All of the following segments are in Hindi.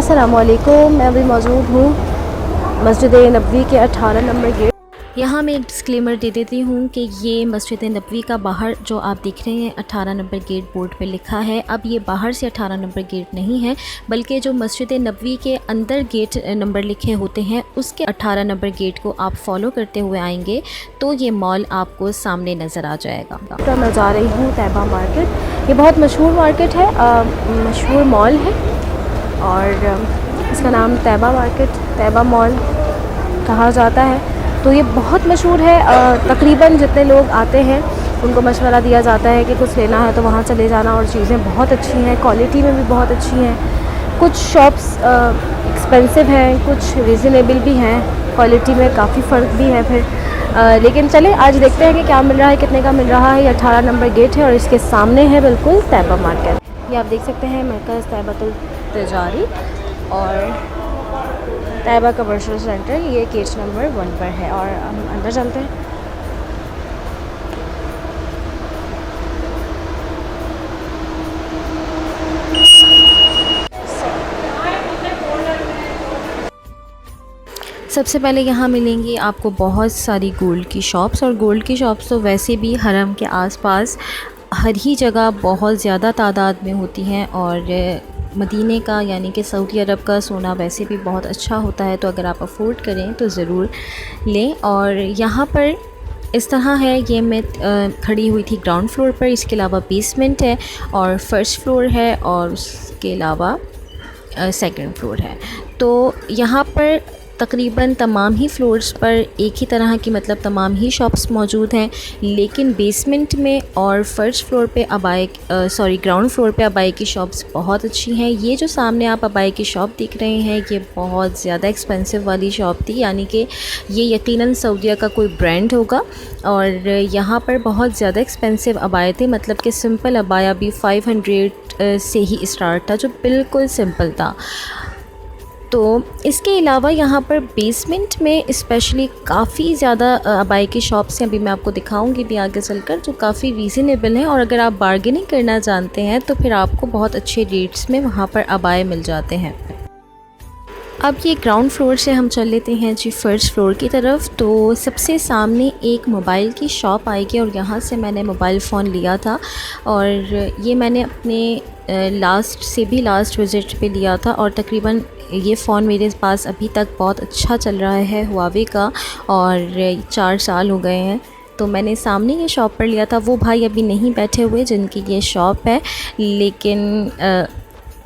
अस्सलामुअलैकुम। मैं अभी मौजूद हूँ मस्जिद नबवी के 18 नंबर गेट। यहाँ मैं एक डिस्क्लेमर दे देती हूँ कि ये मस्जिद नबवी का बाहर जो आप देख रहे हैं 18 नंबर गेट बोर्ड पे लिखा है। अब ये बाहर से 18 नंबर गेट नहीं है, बल्कि जो मस्जिद नबवी के अंदर गेट नंबर लिखे होते हैं उसके 18 नंबर गेट को आप फॉलो करते हुए आएंगे तो ये मॉल आपको सामने नज़र आ जाएगा। तो मैं जा रही हूँ तैयबा मार्केट। ये बहुत मशहूर मार्केट है, मशहूर मॉल है और इसका नाम तैयबा मार्केट, तैयबा मॉल कहा जाता है। तो ये बहुत मशहूर है। तकरीबन जितने लोग आते हैं उनको मशवरा दिया जाता है कि कुछ लेना है तो वहाँ चले जाना, और चीज़ें बहुत अच्छी हैं, क्वालिटी में भी बहुत अच्छी हैं। कुछ शॉप्स एक्सपेंसिव हैं, कुछ रीज़नेबल भी हैं, क्वालिटी में काफ़ी फ़र्क भी है फिर। लेकिन चले आज देखते हैं कि क्या मिल रहा है, कितने का मिल रहा है। ये 18 नंबर गेट है और इसके सामने है बिल्कुल तैयबा मार्केट। ये आप देख सकते हैं मरकज़ तैयबातुल तिजारी और तैयबा कमर्शियल सेंटर, ये गेट नंबर 1 पर है। और हम अंदर चलते हैं। सबसे पहले यहाँ मिलेंगी आपको बहुत सारी गोल्ड की शॉप्स, और गोल्ड की शॉप्स तो वैसे भी हरम के आसपास हर ही जगह बहुत ज़्यादा तादाद में होती हैं। और मदीने का यानी कि सऊदी अरब का सोना वैसे भी बहुत अच्छा होता है, तो अगर आप अफोर्ड करें तो ज़रूर लें। और यहाँ पर इस तरह है, ये मैं खड़ी हुई थी ग्राउंड फ्लोर पर, इसके अलावा बेसमेंट है और फर्स्ट फ्लोर है और उसके अलावा सेकंड फ्लोर है। तो यहाँ पर तकरीबन तमाम ही फ्लोर्स पर एक ही तरह की मतलब तमाम ही शॉप्स मौजूद हैं, लेकिन बेसमेंट में और फर्स्ट फ्लोर पे ग्राउंड फ्लोर पे अबाई की शॉप्स बहुत अच्छी हैं। ये जो सामने आप अबाई की शॉप देख रहे हैं ये बहुत ज़्यादा एक्सपेंसिव वाली शॉप थी, यानी कि ये यकीनन सऊदीया का कोई ब्रांड होगा। और यहाँ पर बहुत ज़्यादा एक्सपेंसिव अबाए थे, मतलब कि सिंपल अबाया भी 500 से ही स्टार्ट था, जो बिल्कुल सिंपल था। तो इसके अलावा यहाँ पर बेसमेंट में स्पेशली काफ़ी ज़्यादा अबाई की शॉप्स हैं, अभी मैं आपको दिखाऊंगी भी आगे चलकर, जो काफ़ी रीज़नेबल हैं। और अगर आप बार्गेनिंग करना जानते हैं तो फिर आपको बहुत अच्छे रेट्स में वहाँ पर अबाए मिल जाते हैं। अब ये ग्राउंड फ्लोर से हम चल लेते हैं जी फर्स्ट फ्लोर की तरफ। तो सबसे सामने एक मोबाइल की शॉप आएगी और यहाँ से मैंने मोबाइल फ़ोन लिया था, और ये मैंने अपने लास्ट विज़िट पे लिया था। और तकरीबन ये फ़ोन मेरे पास अभी तक बहुत अच्छा चल रहा है हुआवे का, और 4 साल हो गए हैं। तो मैंने सामने ये शॉप पर लिया था। वो भाई अभी नहीं बैठे हुए जिनकी ये शॉप है, लेकिन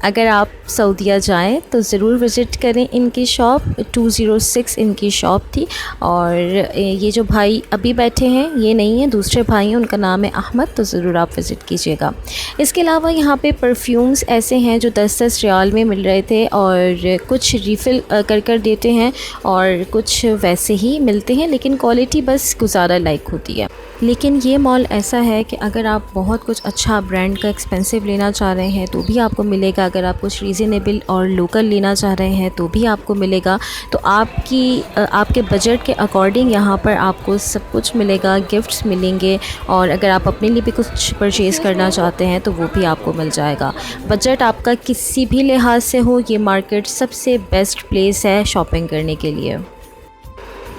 अगर आप सऊदीया जाएं तो ज़रूर विज़िट करें इनकी शॉप। 206 इनकी शॉप थी। और ये जो भाई अभी बैठे हैं ये नहीं है, दूसरे भाई हैं, उनका नाम है अहमद, तो ज़रूर आप विज़िट कीजिएगा। इसके अलावा यहाँ पे परफ्यूम्स ऐसे हैं जो 10-10 रियाल में मिल रहे थे, और कुछ रीफ़िल कर देते हैं और कुछ वैसे ही मिलते हैं, लेकिन क्वालिटी बस गुजारा लायक होती है। लेकिन ये मॉल ऐसा है कि अगर आप बहुत कुछ अच्छा ब्रांड का एक्सपेंसिव लेना चाह रहे हैं तो भी आपको मिलेगा, अगर आप कुछ रीज़नेबल और लोकल लेना चाह रहे हैं तो भी आपको मिलेगा। तो आपके बजट के अकॉर्डिंग यहाँ पर आपको सब कुछ मिलेगा, गिफ्ट्स मिलेंगे, और अगर आप अपने लिए भी कुछ परचेज़ करना चाहते हैं तो वो भी आपको मिल जाएगा। बजट आपका किसी भी लिहाज से हो, ये मार्केट सबसे बेस्ट प्लेस है शॉपिंग करने के लिए।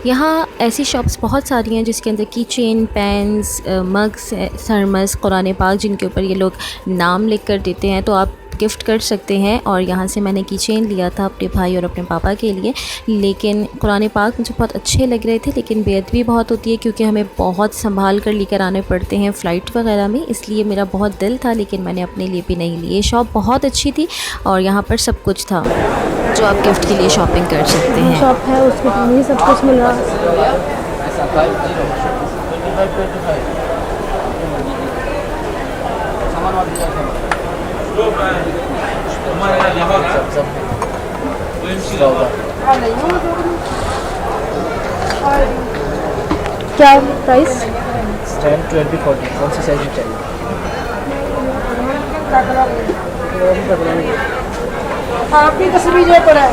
यहाँ ऐसी शॉप्स बहुत सारी हैं जिसके अंदर key chain, pens, mugs, thermos, कुरान पाक जिनके ऊपर ये लोग नाम लिख कर देते हैं, तो आप गिफ्ट कर सकते हैं। और यहाँ से मैंने की चेन लिया था अपने भाई और अपने पापा के लिए, लेकिन कुरान पाक मुझे बहुत अच्छे लग रहे थे, लेकिन बेअदबी बहुत होती है क्योंकि हमें बहुत संभाल कर लेकर आने पड़ते हैं फ़्लाइट वगैरह में, इसलिए मेरा बहुत दिल था, लेकिन मैंने अपने लिए भी नहीं ली। ये शॉप बहुत अच्छी थी और यहाँ पर सब कुछ था जो आप गिफ्ट के लिए शॉपिंग कर सकते हैं। शॉप है उसके लिए सब कुछ मिल रहा है। क्या प्राइस? 10, 20, 40 कौन सी साइज में चाहिए? आपकी तस्वीर पड़ा है।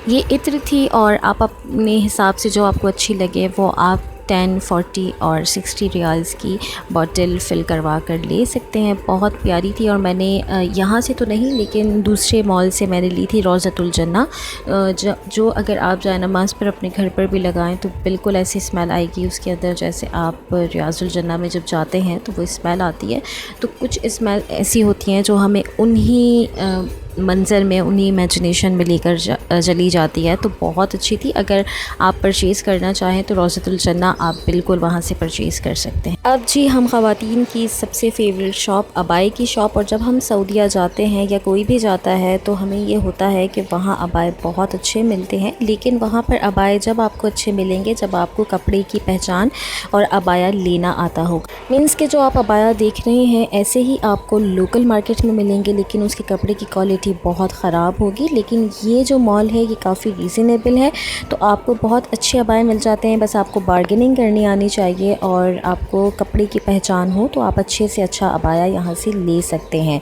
ये इत्र थी, और आप अपने हिसाब से जो आपको अच्छी लगे वो आप 10, 40 और 60 रियाल्स की बॉटल फ़िल करवा कर ले सकते हैं। बहुत प्यारी थी और मैंने यहाँ से तो नहीं लेकिन दूसरे मॉल से मैंने ली थी रोज़तुल जन्ना, जो अगर आप जाए नमाज़ पर अपने घर पर भी लगाएं तो बिल्कुल ऐसी स्मेल आएगी उसके अंदर जैसे आप रियाजुल जन्ना में जब जाते हैं तो वो स्मेल आती है। तो कुछ स्मेल ऐसी होती हैं जो हमें उन्हीं मंज़र में, उन्हीं इमेजिनेशन में लेकर चली जाती है। तो बहुत अच्छी थी। अगर आप परचेज़ करना चाहें तो रोज़तुल जन्ना आप बिल्कुल वहाँ से परचेज़ कर सकते हैं। अब जी हम ख़वातीन की सबसे फ़ेवरेट शॉप अबाई की शॉप। और जब हम सऊदीया जाते हैं या कोई भी जाता है तो हमें ये होता है कि वहाँ अबाए बहुत अच्छे मिलते हैं, लेकिन वहाँ पर अबाए जब आपको अच्छे मिलेंगे जब आपको कपड़े की पहचान और अबाया लेना आता होगा। मीन्स के जो आप अबाया देख रहे हैं ऐसे ही आपको लोकल मार्केट में मिलेंगे, लेकिन उसके कपड़े की क्वालिटी बहुत ख़राब होगी। लेकिन ये जो मॉल है ये काफ़ी रीज़नेबल है, तो आपको बहुत अच्छे अबाए मिल जाते हैं। बस आपको बार्गेनिंग करनी आनी चाहिए और आपको कपड़े की पहचान हो तो आप अच्छे से अच्छा अबाया यहाँ से ले सकते हैं।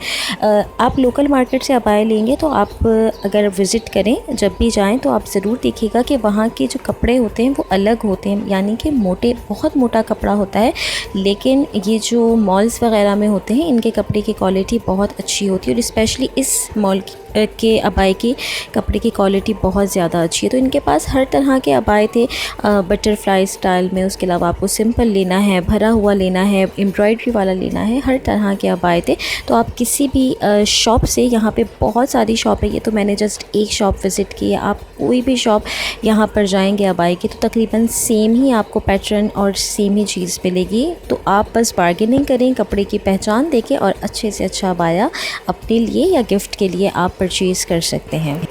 आप लोकल मार्केट से अबाया लेंगे तो आप अगर विज़िट करें जब भी जाएं तो आप ज़रूर देखिएगा कि वहाँ के जो कपड़े होते हैं वो अलग होते हैं, यानी कि बहुत मोटा कपड़ा होता है। लेकिन ये जो मॉल्स वग़ैरह में होते हैं इनके कपड़े की क्वालिटी बहुत अच्छी होती है और स्पेशली इस मॉल के अबाए की कपड़े की क्वालिटी बहुत ज़्यादा अच्छी है। तो इनके पास हर तरह के अबाए थे, बटरफ्लाई स्टाइल में, उसके अलावा आपको सिंपल लेना है, भरा हुआ लेना है, एम्ब्रॉयडरी वाला लेना है, हर तरह के अबाए थे। तो आप किसी भी शॉप से, यहाँ पे बहुत सारी शॉप है, ये तो मैंने जस्ट एक शॉप विज़िट की है, आप कोई भी शॉप यहाँ पर जाएंगे अबाए की तो तकरीबन सेम ही आपको पैटर्न और सेम ही चीज़ मिलेगी। तो आप बस बार्गेनिंग करें, कपड़े की पहचान देखें और अच्छे से अच्छा अबाया अपने लिए या गिफ्ट के लिए आप परचेज़ कर सकते हैं।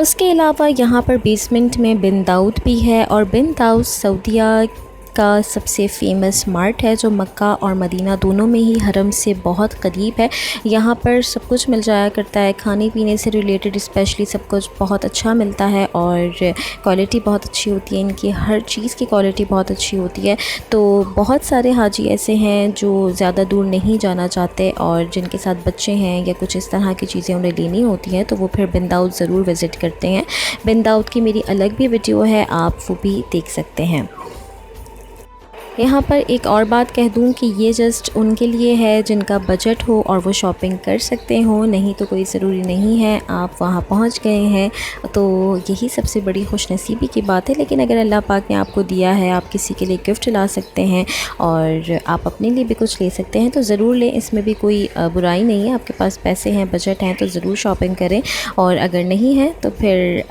उसके अलावा यहाँ पर बेसमेंट में बिन दाऊद भी है और बिन दाऊद सऊदीया का सबसे फ़ेमस मार्ट है जो मक्का और मदीना दोनों में ही हरम से बहुत करीब है। यहाँ पर सब कुछ मिल जाया करता है, खाने पीने से रिलेटेड स्पेशली सब कुछ बहुत अच्छा मिलता है और क्वालिटी बहुत अच्छी होती है, इनकी हर चीज़ की क्वालिटी बहुत अच्छी होती है। तो बहुत सारे हाजी ऐसे हैं जो ज़्यादा दूर नहीं जाना चाहते और जिनके साथ बच्चे हैं या कुछ इस तरह की चीज़ें उन्हें लेनी होती हैं तो वो फिर बिन दाऊद ज़रूर विज़िट करते हैं। बिन दाऊद की मेरी अलग भी वीडियो है, आप वो भी देख सकते हैं। यहाँ पर एक और बात कह दूँ कि ये जस्ट उनके लिए है जिनका बजट हो और वो शॉपिंग कर सकते हो, नहीं तो कोई ज़रूरी नहीं है। आप वहाँ पहुँच गए हैं तो यही सबसे बड़ी खुशनसीबी की बात है। लेकिन अगर अल्लाह पाक ने आपको दिया है, आप किसी के लिए गिफ्ट ला सकते हैं और आप अपने लिए भी कुछ ले सकते हैं तो ज़रूर लें, इसमें भी कोई बुराई नहीं है। आपके पास पैसे हैं, बजट हैं तो ज़रूर शॉपिंग करें और अगर नहीं है तो फिर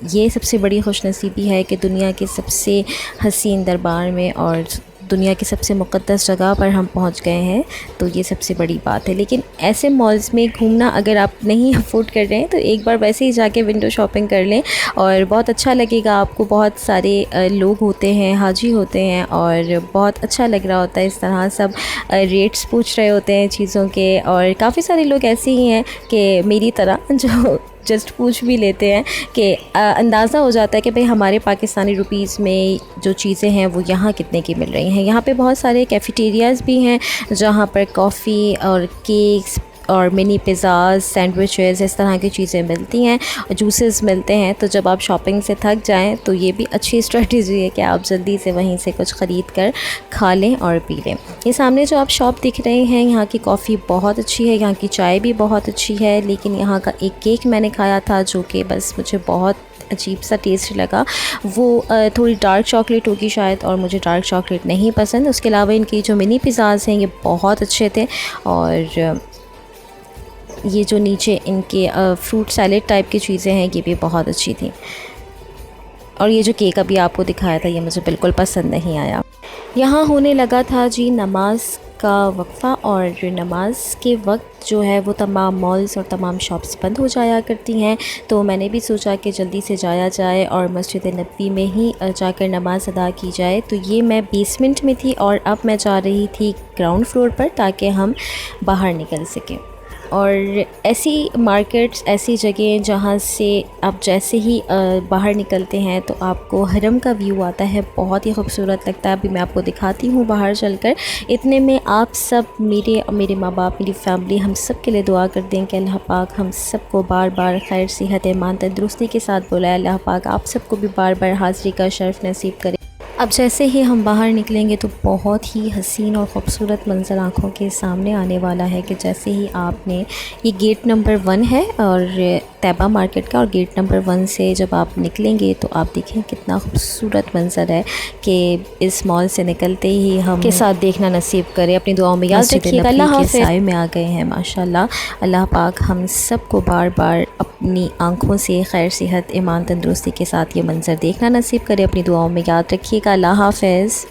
ये सबसे बड़ी खुशनसीबी है कि दुनिया के सबसे हसीन दरबार में और दुनिया की सबसे मुक़द्दस जगह पर हम पहुंच गए हैं, तो ये सबसे बड़ी बात है। लेकिन ऐसे मॉल्स में घूमना अगर आप नहीं अफोर्ड कर रहे हैं तो एक बार वैसे ही जाके विंडो शॉपिंग कर लें और बहुत अच्छा लगेगा आपको। बहुत सारे लोग होते हैं, हाजी होते हैं और बहुत अच्छा लग रहा होता है। इस तरह सब रेट्स पूछ रहे होते हैं चीज़ों के और काफ़ी सारे लोग ऐसे ही हैं कि मेरी तरह जो जस्ट पूछ भी लेते हैं कि अंदाज़ा हो जाता है कि भाई हमारे पाकिस्तानी रुपीस में जो चीज़ें हैं वो यहाँ कितने की मिल रही हैं। यहाँ पे बहुत सारे कैफ़ेटेरियाज़ भी हैं जहाँ पर कॉफ़ी और केक्स और मिनी पिज़्ज़ाज़, सैंडविचेस, इस तरह की चीज़ें मिलती हैं और जूसेस मिलते हैं। तो जब आप शॉपिंग से थक जाएं तो ये भी अच्छी स्ट्रेटजी है कि आप जल्दी से वहीं से कुछ ख़रीद कर खा लें और पी लें। ये सामने जो आप शॉप दिख रहे हैं, यहाँ की कॉफ़ी बहुत अच्छी है, यहाँ की चाय भी बहुत अच्छी है। लेकिन यहाँ का एक केक मैंने खाया था जो कि बस मुझे बहुत अजीब सा टेस्ट लगा। वो थोड़ी डार्क चॉकलेट होगी शायद और मुझे डार्क चॉकलेट नहीं पसंद। उसके अलावा इनकी जो मिनी पिज़्ज़ाज़ हैं ये बहुत अच्छे थे और ये जो नीचे इनके फ्रूट सैलेड टाइप की चीज़ें हैं ये भी बहुत अच्छी थी। और ये जो केक अभी आपको दिखाया था ये मुझे बिल्कुल पसंद नहीं आया। यहाँ होने लगा था जी नमाज का वक्फ़ा और नमाज के वक्त जो है वो तमाम मॉल्स और तमाम शॉप्स बंद हो जाया करती हैं। तो मैंने भी सोचा कि जल्दी से जाया जाए और मस्जिद नबवी में ही जाकर नमाज़ अदा की जाए। तो ये मैं बेसमेंट में थी और अब मैं जा रही थी ग्राउंड फ्लोर पर ताकि हम बाहर निकल सकें। और ऐसी मार्केट्स, ऐसी जगह जहाँ से आप जैसे ही बाहर निकलते हैं तो आपको हरम का व्यू आता है, बहुत ही खूबसूरत लगता है। अभी मैं आपको दिखाती हूँ बाहर चलकर। इतने में आप सब मेरे माँ बाप, मेरी फैमिली, हम सब के लिए दुआ कर दें कि अल्लाह पाक हम सबको बार बार खैर, सेहत, ईमान, तंदुरुस्ती के साथ बुलाए। अल्लाह पाक आप सबको भी बार बार हाज़िरी का शर्फ़ नसीब करे। अब जैसे ही हम बाहर निकलेंगे तो बहुत ही हसीन और ख़ूबसूरत मंज़र आँखों के सामने आने वाला है कि जैसे ही आपने ये गेट नंबर 1 है और तैयबा मार्केट का, और गेट नंबर 1 से जब आप निकलेंगे तो आप देखें कितना खूबसूरत मंज़र है कि इस मॉल से निकलते ही हम के साथ देखना नसीब करे। अपनी दुआओं में याद रखिएगा। अल्लाह हाफ़िज़। साए में आ गए हैं माशाल्लाह। अल्लाह पाक हम सब को बार बार अपनी आँखों से खैर सेहत ईमान तंदुरुस्ती के साथ ये मंज़र देखना नसीब करे। अपनी दुआओं में याद रखिएगा। अल्लाह हाफ़िज़।